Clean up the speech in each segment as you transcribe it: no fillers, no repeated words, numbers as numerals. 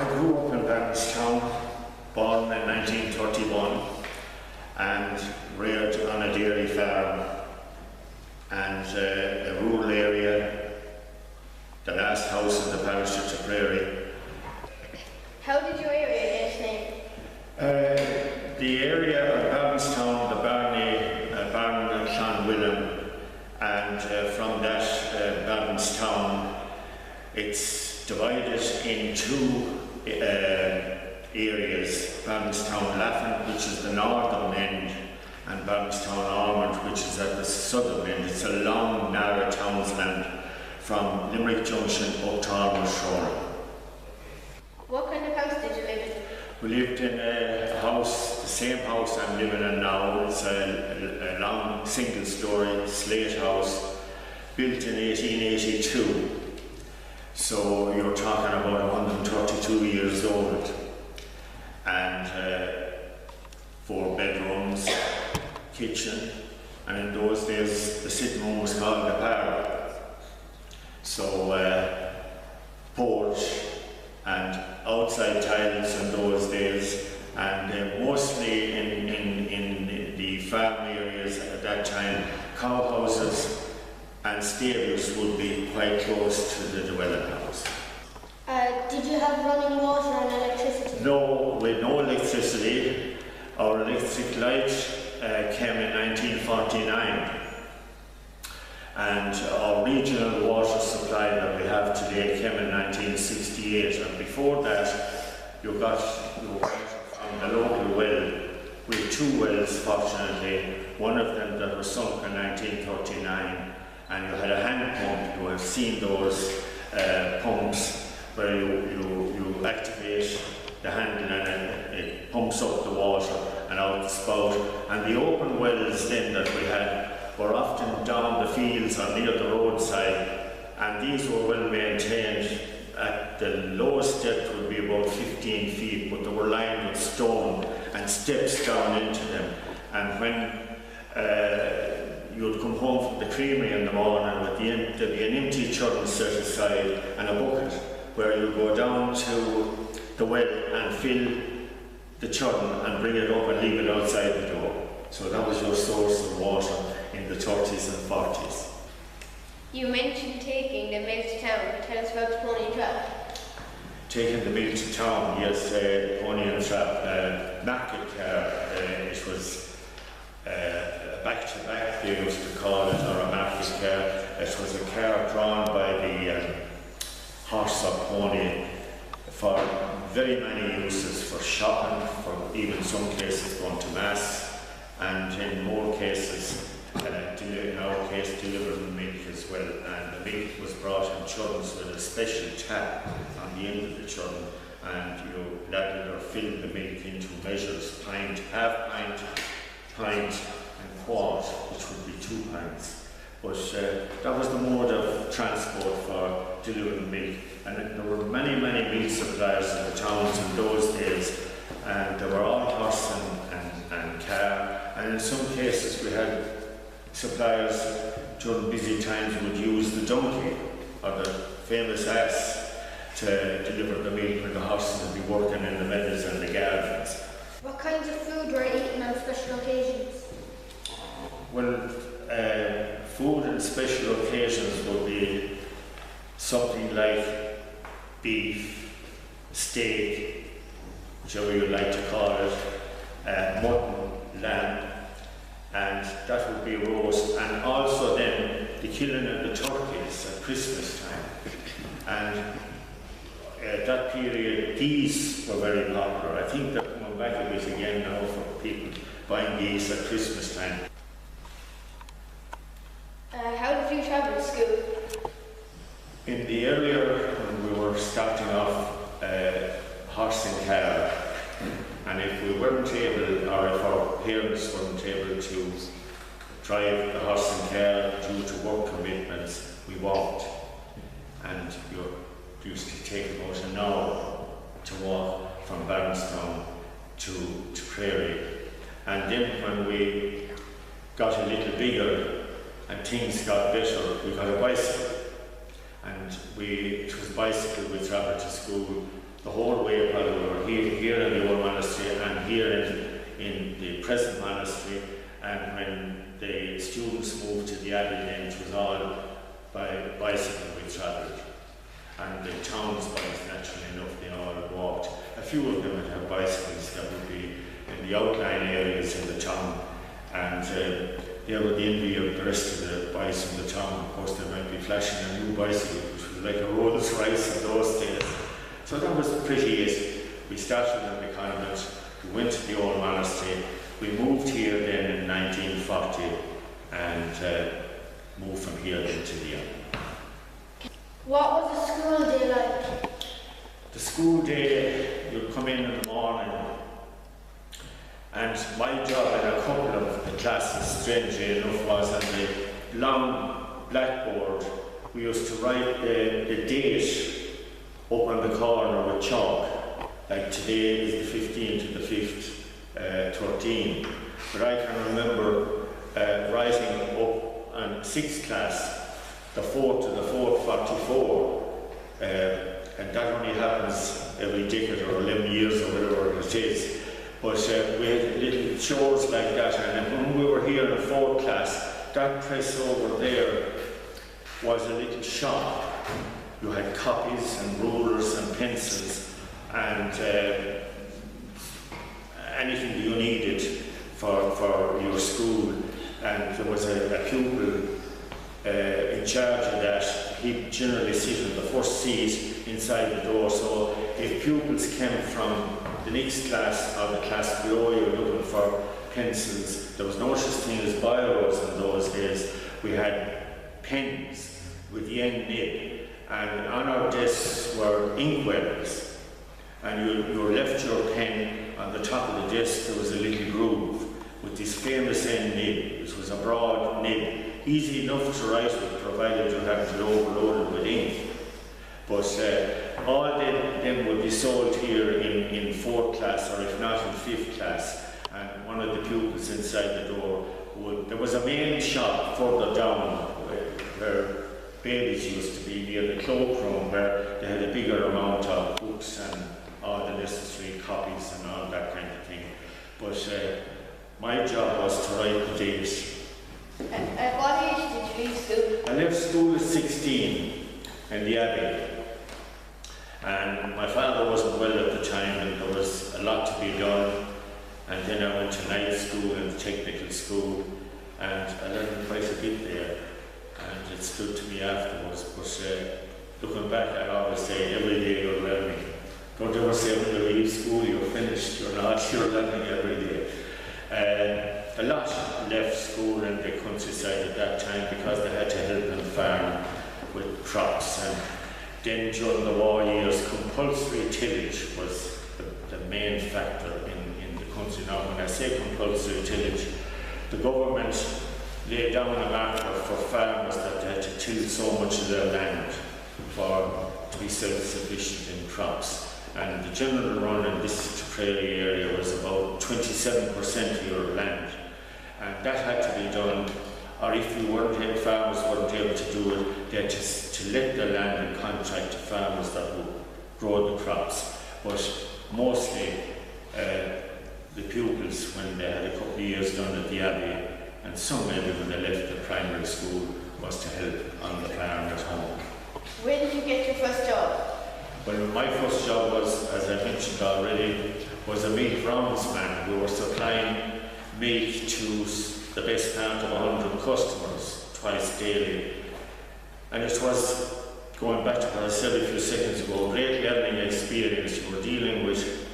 I grew up in Barnestown, born in 1931 and reared on a dairy farm and a rural area, the last house in the parish of Tipperary. How did your area get its name? The area of Barnestown, the Barn and Clonwilliam, and from that Barnestown, it's divided in two areas, Barnestown Laffin, which is the northern end, and Barnestown Ormond, which is at the southern end. It's a long, narrow townsland from Limerick Junction up to Ormond Shore. What kind of house did you live in? We lived in a house, the same house I'm living in now. It's a long single-storey slate house built in 1882. So you're talking about 132 years old, and 4 bedrooms, kitchen, and in those days the sitting room was called the parlour. So porch and outside tiles in those days, and mostly in the farm areas at that time, cow houses and stables would be quite close to the dwelling house. Did you have running water and electricity? No, with no electricity. Our electric light came in 1949, and our regional water supply that we have today came in 1968, and before that you got your water from the local well. We had 2 wells, fortunately, one of them that was sunk in 1939, and you had a hand pump. You have seen those pumps where you activate the handle and it pumps up the water and out the spout. And the open wells then that we had were often down the fields or near the roadside, and these were well maintained. At the lowest depth would be about 15 feet, but they were lined with stone and steps down into them. And when you'd come home from the creamery in the morning, there'd be an empty churn set aside and a bucket where you go down to the well and fill the churn and bring it up and leave it outside the door. So that was your source of water in the 30s and 40s. You mentioned taking the milk to town. Tell us about the pony and trap. Taking the milk to town, yes, pony and trap, market car. It was back-to-back, they used to call it, or a market car. It was a car drawn by the horse or pony for very many uses, for shopping, for even some cases going to mass, and in more cases, in our case, delivering milk as well. And the milk was brought in churns with a special tap on the end of the churn, and you ladled or filled the milk into measures: pint, half pint, pint, and quart, which would be 2 pints. But that was the mode of transport for delivering milk. And there were many, many milk suppliers in the towns in those days, and they were all horse and car. And in some cases we had suppliers during busy times would use the donkey or the famous ass to deliver the milk when the horses would be working in the meadows and the gardens. What kinds of food were eaten on special occasions? Well, food on special occasions would be something like beef, steak, whichever you like to call it, mutton, lamb, and that would be roast, and also then the killing of the turkeys at Christmas time. And at that period, geese were very popular. I think they're coming back a bit again now for people buying geese at Christmas time. How did you travel to school? In the earlier, when we were starting off, horse and car, and if we weren't able, or if our parents weren't able to drive the horse and car due to work commitments, we walked. And you used to take about an hour to walk from Barnestown to Prairie. And then when we got a little bigger and things got better, we got a bicycle. And it was bicycle we travelled to school the whole way located here in the old monastery and here in the present monastery. And when the students moved to the abbey, then it was all by bicycle we travelled. And the townsboys, naturally enough, they all walked. A few of them would have bicycles that would be in the outlying areas in the town. And they were the envy of the rest of the boys in the town. Of course, they might be flashing a new bicycle, which was like a Rolls Royce in those days. So that was pretty it. We started in the convent, we went to the old monastery. We moved here then in 1940 and moved from here then to the abbey. What was the school day like? The school day, you'd come in the morning, and my job in a couple of the classes, strangely enough, was on the long blackboard. We used to write the date up on the corner with chalk. Like today is the 15th to the 5th, 13. But I can remember writing up on 6th class, the 4th to the 4th, 44. And that only happens every decade or 11 years or whatever it is. But we had little chores like that, and when we were here in the 4th class, that press over there was a little shop. You had copies and rulers and pencils and anything you needed for your school. And there was a pupil in charge of that. He'd generally sit in the first seat inside the door, so if pupils came from the next class or the class below you looking for pencils, there was no such thing as biros in those days. We had pens with the end nib, and on our desks were inkwells, and you left your pen on the top of the desk. There was a little groove with this famous end nib, which was a broad nib, easy enough to write with, provided you hadn't overloaded with ink. But all them would be sold here in 4th class, or if not in 5th class. And one of the pupils inside the door there was a main shop further down where babies used to be, near the cloakroom, where they had a bigger amount of books and all the necessary copies and all that kind of thing. But my job was to write the dates. At what age did you leave school? I left school at 16 in the abbey. And my father wasn't well at the time, and there was a lot to be done. And then I went to night school and technical school, and I learned quite a bit there. And it stood to me afterwards. But looking back, I always say, every day you're learning. Don't ever say when you leave school you're finished. You're not. You're learning every day. A lot left school in the countryside at that time because they had to help them farm with crops. And then during the war years, compulsory tillage was the main factor in the country. Now, when I say compulsory tillage, the government laid down a marker for farmers that they had to till so much of their land to be self-sufficient in crops. And the general run in this prairie area was about 27% of your land. And that had to be done, or if farmers weren't able to do it, they had to let the land in contract to farmers that would grow the crops. But mostly the pupils, when they had a couple of years done at the abbey, and some maybe when they left the primary school, was to help on the farm at home. Where did you get your first job? Well, my first job was, as I mentioned already, was a milk roundsman. We were supplying milk to the best part of 100 customers twice daily. And it was, going back to what I said a few seconds ago, great learning experience. You were dealing with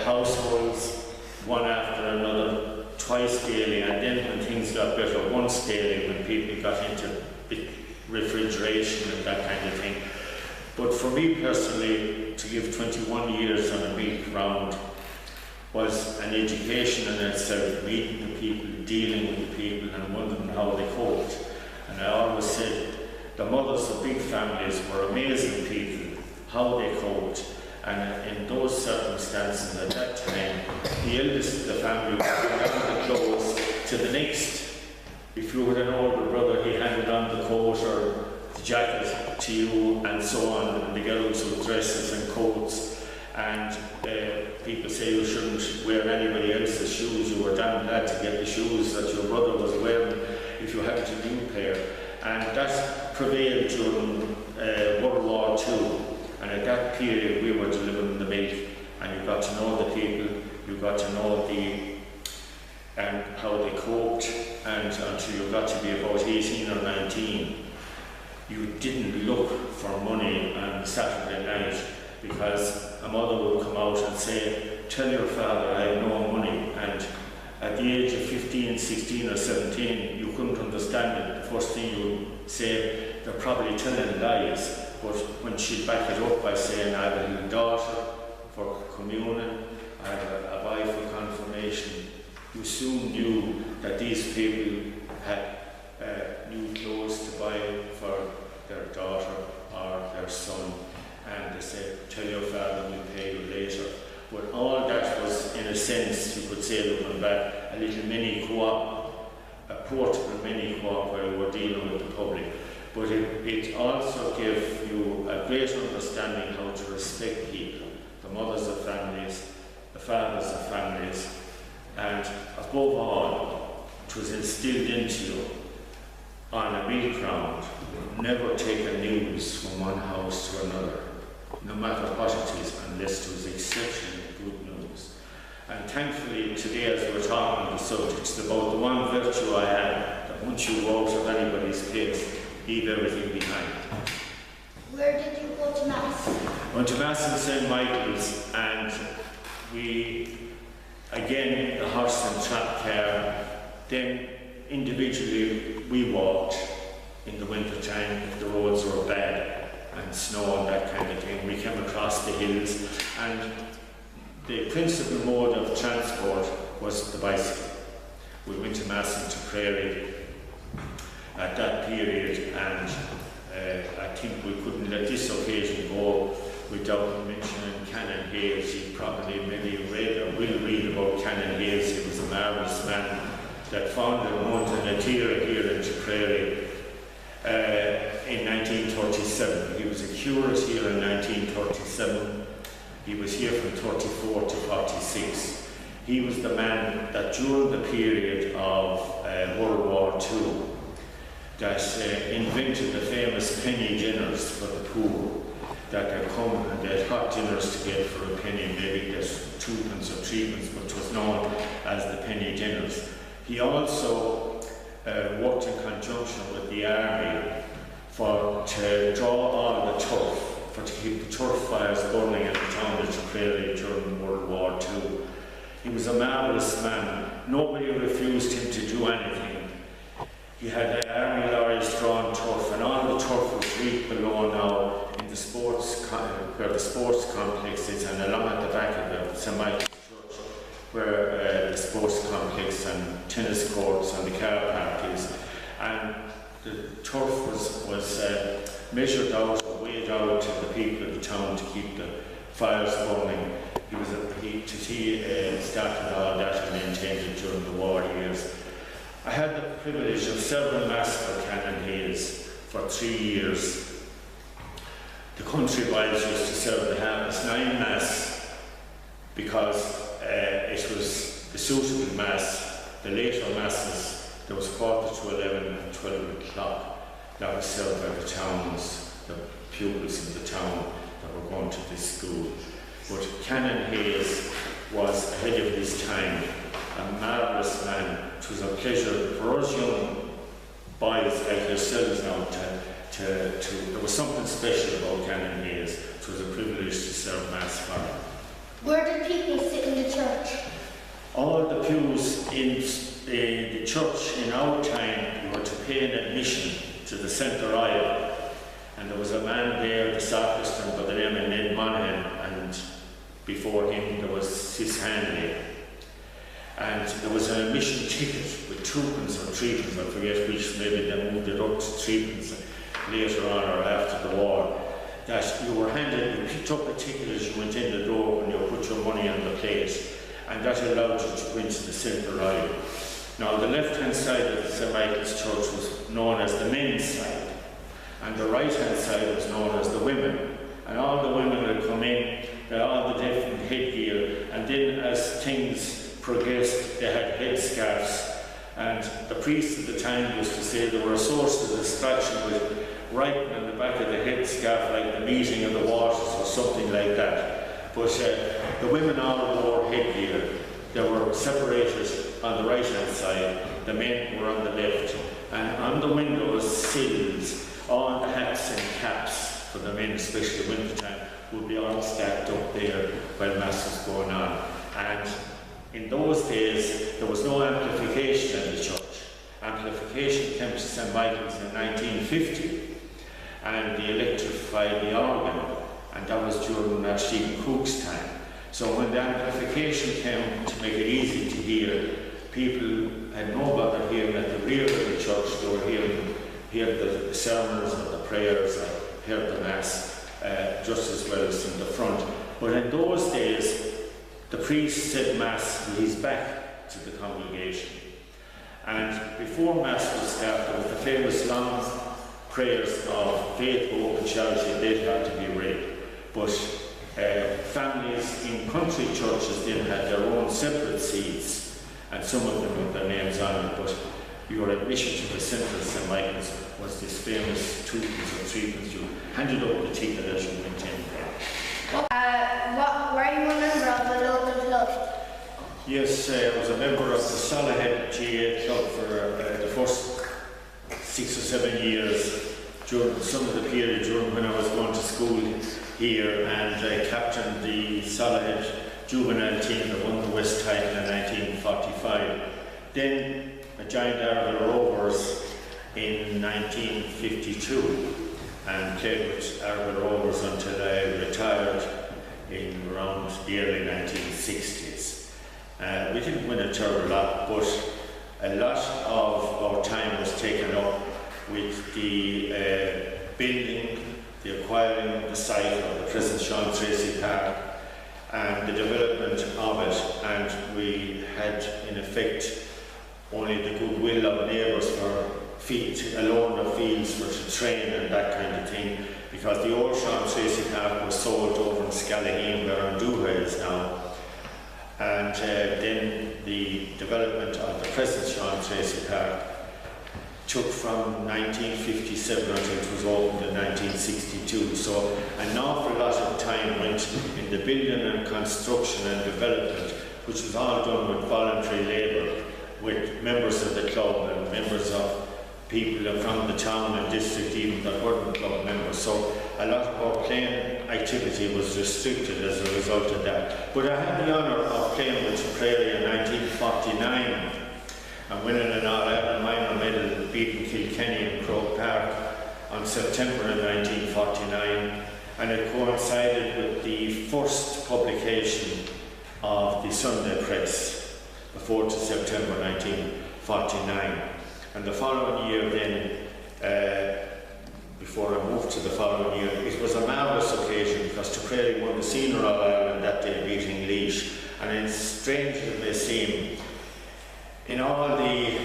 households one after another twice daily, and then when things got better, once daily, when people got into refrigeration and that kind of thing. But for me personally, to give 21 years on a milk round was an education in itself, meeting the people, dealing with the people, and wondering how they coped. And I always said the mothers of big families were amazing people, how they coped. And in those circumstances at that time, the eldest of the family would hand on the clothes to the next. If you had an older brother, he handed on the coat or the jacket to you, and so on, and the girls with dresses and coats. And people say you shouldn't wear anybody else's shoes. You were damn glad to get the shoes that your brother was wearing if you had a new pair. And that prevailed during World War II. And at that period we were delivering the milk, and you got to know the people, you got to know how they coped, and until you got to be about 18 or 19, you didn't look for money on Saturday night, because a mother would come out and say, tell your father I have no money. And at the age of 15, 16 or 17, you couldn't understand it. The first thing you would say, they're probably telling lies. But when she'd back it up by saying, I have a little daughter for communion, I have a boy for confirmation, you soon knew that these people had new clothes to buy for their daughter or their son. And they said, tell your father we'll pay you later. But all that was, in a sense, you could say, looking back, a little mini co-op, a portable mini co-op where you were dealing with the public. But it also gave you a great understanding how to respect people, the mothers of families, the fathers of families, and above all, it was instilled into you on a real ground, never take a news from one house to another, no matter what it is, unless it was exceptionally good news. And thankfully today, as we're talking on the subject, it's about the one virtue I have, that once you go out of anybody's place, leave everything behind. Where did you go to Mass? I went to Mass in St. Michael's, and we, again, the horse and trap car, then individually we walked in the winter time if the roads were bad and snow and that kind of thing. We came across the hills, and the principal mode of transport was the bicycle. We went to Mass into Prairie at that period, and I think we couldn't let this occasion go without mentioning Canon Hayes. You probably maybe read or will read about Canon Hayes. He was a marvellous man that founded Monastery here in Prairie in 1937. He was a curate here in 1937. He was here from 34 to 46. He was the man that during the period of World War II that invented the famous penny dinners for the poor, that they come and they had hot dinners to get for a penny, maybe there's twopence or threepence, which was known as the penny dinners. He also worked in conjunction with the army to draw all the turf, to keep the turf fires burning in the town of Prairie during World War II. He was a marvellous man. Nobody refused him to do anything. He had army lorries drawing turf, and all the turf was reached below now in the sports, where the sports complex is, and along at the back of the St. Michael's Church, where the sports complex and tennis courts and the car park is. And the turf was measured out or weighed out to the people of the town to keep the fires burning. He started all that and maintained it during the war years. I had the privilege of serving Mass for Canon Hayes for 3 years. The country boys used to serve the harvest 9 Mass because it was the suitable Mass. The later Masses, there was 11:15 and 12 o'clock, that was served by the towns, the pupils in the town that were going to this school. But Canon Hayes was ahead of his time, a marvellous man. It was a pleasure for us young boys like yourselves now there was something special about Canon Hayes. It was a privilege to serve Mass for him. Where did people sit in the church? All the pews in the church in our time, you were to pay an admission to the centre aisle, and there was a man there, the sacristan, by the name of Ned Monaghan, and before him there was Sis Hanley. And there was an admission ticket with twopence or threepence, I forget which, maybe they moved it up to threepence later on or after the war, that you were handed, you picked up a ticket as you went in the door when you put your money on the plate, and that allowed you to go into the centre aisle. Now the left-hand side of the St. Michael's Church was known as the men's side, and the right-hand side was known as the women. And all the women would come in, all the things progressed, they had headscarves, and the priests at the time used to say there were a source of distraction with writing on the back of the headscarf like the meeting of the waters or something like that. But the women all wore headgear. They were separated on the right hand side, the men were on the left, and on the windows sills, all the hats and caps for the men, especially winter time, would be all stacked up there while Mass was going on. And in those days, there was no amplification in the church. Amplification came to St. Michael's in 1950, and they electrified the organ, and that was during Archdeacon Cook's time. So when the amplification came to make it easy to hear, people had no bother hearing at the rear of the church. They were hearing the sermons and the prayers, and heard the Mass just as well as in the front. But in those days, the priest said Mass with his back to the congregation. And before Mass would start, there was the famous long prayers of faith, hope and charity. They had to be read. But families in country churches then had their own separate seats, and some of them with their names on it. But your admission to the centre of St. Michael's was this famous twopence or threepence. You handed up the ticket as you went in. Were you a member of the local club? Yes, I was a member of the Salahead GA club for the first 6 or 7 years during some of the period during when I was going to school here, and I captained the Salahead juvenile team that won the West title in 1945. Then I joined Argyll Rovers in 1952 and played with Argyll Rovers until I retired in around the early 1960s. We didn't win a terrible lot, but a lot of our time was taken up with the building, the acquiring the site of the present Sean Tracy Park, and the development of it. And we had, in effect, only the goodwill of neighbours for alone the fields for to train and that kind of thing, because the old Sean Tracy Park was sold over in Scallaheen, where Anduha is now. And then the development of the present Sean Tracy Park took from 1957 until it was opened in 1962. So an awful lot of time went in the building and construction and development, which was all done with voluntary labour, with members of the club and members of people from the town and district even that weren't club members. So a lot of our playing activity was restricted as a result of that. But I had the honour of playing with Prairie in 1949 and winning an All-Ireland minor medal, beating Kilkenny in Croke Park on September in 1949, and it coincided with the first publication of the Sunday Press, the 4th of September 1949. And the following year then, before I moved to the following year, it was a marvellous occasion because Tipperary won the Senior All-Ireland that day, beating Laois. And it's strange as it may seem, in all the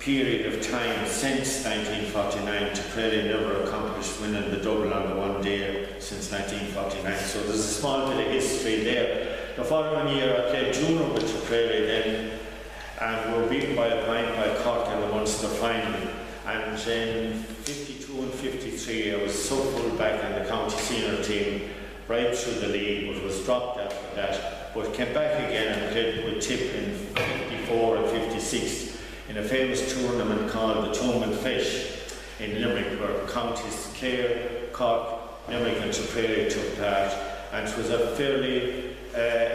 period of time since 1949, Tipperary never accomplished winning the double on the one day since 1949. So there's a small bit of history there. The following year I played junior with Tipperary then, and were beaten by a point by Cork in the Munster final. And in 52 and 53 I was so full back in the county senior team right through the league, but was dropped after that, but came back again and played with Tip in 54 and 56 in a famous tournament called the Tournament Fish in Limerick, where counties Clare, Cork, Limerick and Tipperary took part, and it was a fairly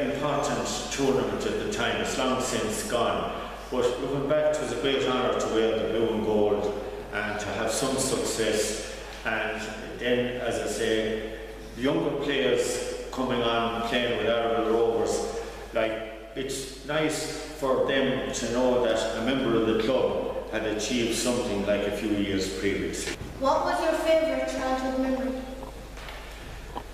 important tournament at the time. It's long since gone, but looking back, it was a great honour to wear the blue and gold and to have some success. And then, as I say, the younger players coming on playing with Argyll Rovers, like, it's nice for them to know that a member of the club had achieved something like a few years previously. What was your favourite childhood memory?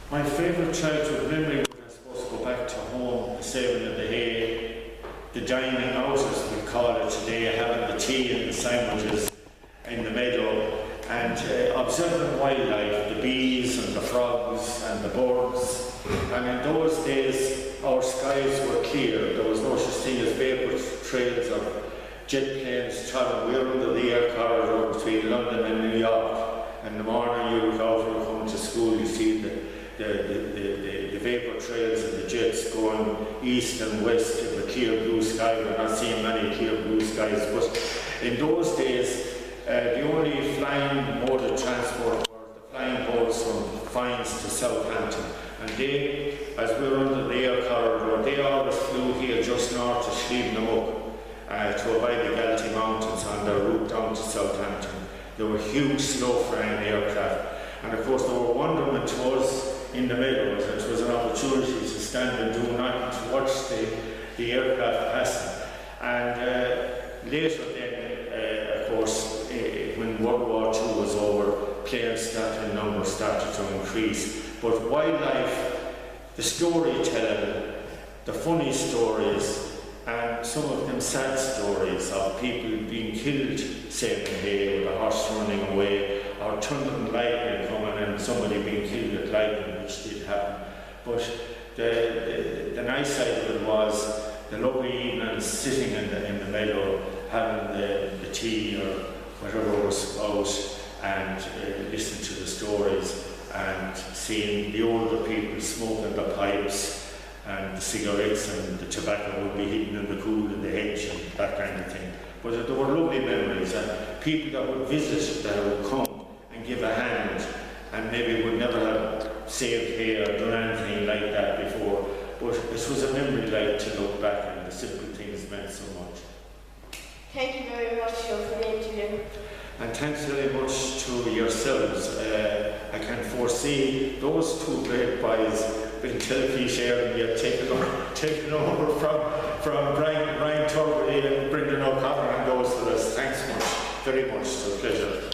My favourite childhood memory would, I suppose, go back to home, the saving of the hay, the dining out, as we call it today, having the tea and the sandwiches in the meadow, and observing wildlife, the bees and the frogs and the birds And in those days, our skies were clear. There was no such thing as vapor trails or jet planes traveling. We were under the air corridor between London and New York. And in the morning, you look out when you come to school, you see the vapor trails and the jets going east and west in the clear blue sky. We're not seeing many clear blue skies, but in those days, the only flying mode of transport were the flying boats from Fines to Southampton. And they, as we were under the air corridor, they always flew here just north of Slievenamuk to avoid the Galtee Mountains on their route down to Southampton. They were huge, slow-flying aircraft. And of course, they were wonderment to us in the meadows, and it was an opportunity to stand and do nothing, to watch the aircraft passing. And later then, of course, when World War II was over, planes in numbers started to increase. But wildlife, the storytelling, the funny stories, and some of them sad stories of people being killed saving hay, or the horse running away, or thunder and lightning coming and somebody being killed with lightning, which did happen. But the nice side of it was the lovely evenings sitting in the meadow, having the tea or whatever was out, and listening to the stories, and seeing the older people smoking the pipes, and the cigarettes and the tobacco would be hidden in the cool in the hedge and that kind of thing. But there were lovely memories, and people that would visit, that would come and give a hand, and maybe would never have saved hay or done anything like that before. But it was a memory like to look back, and the simple things meant so much. Thank you very much, Joe, for the interview. And thanks very much to yourselves. I can foresee those two great boys being television and yet taken over from Brian Turvey and Brendan O'Connor and those of us. Thanks much, very much. It's a pleasure.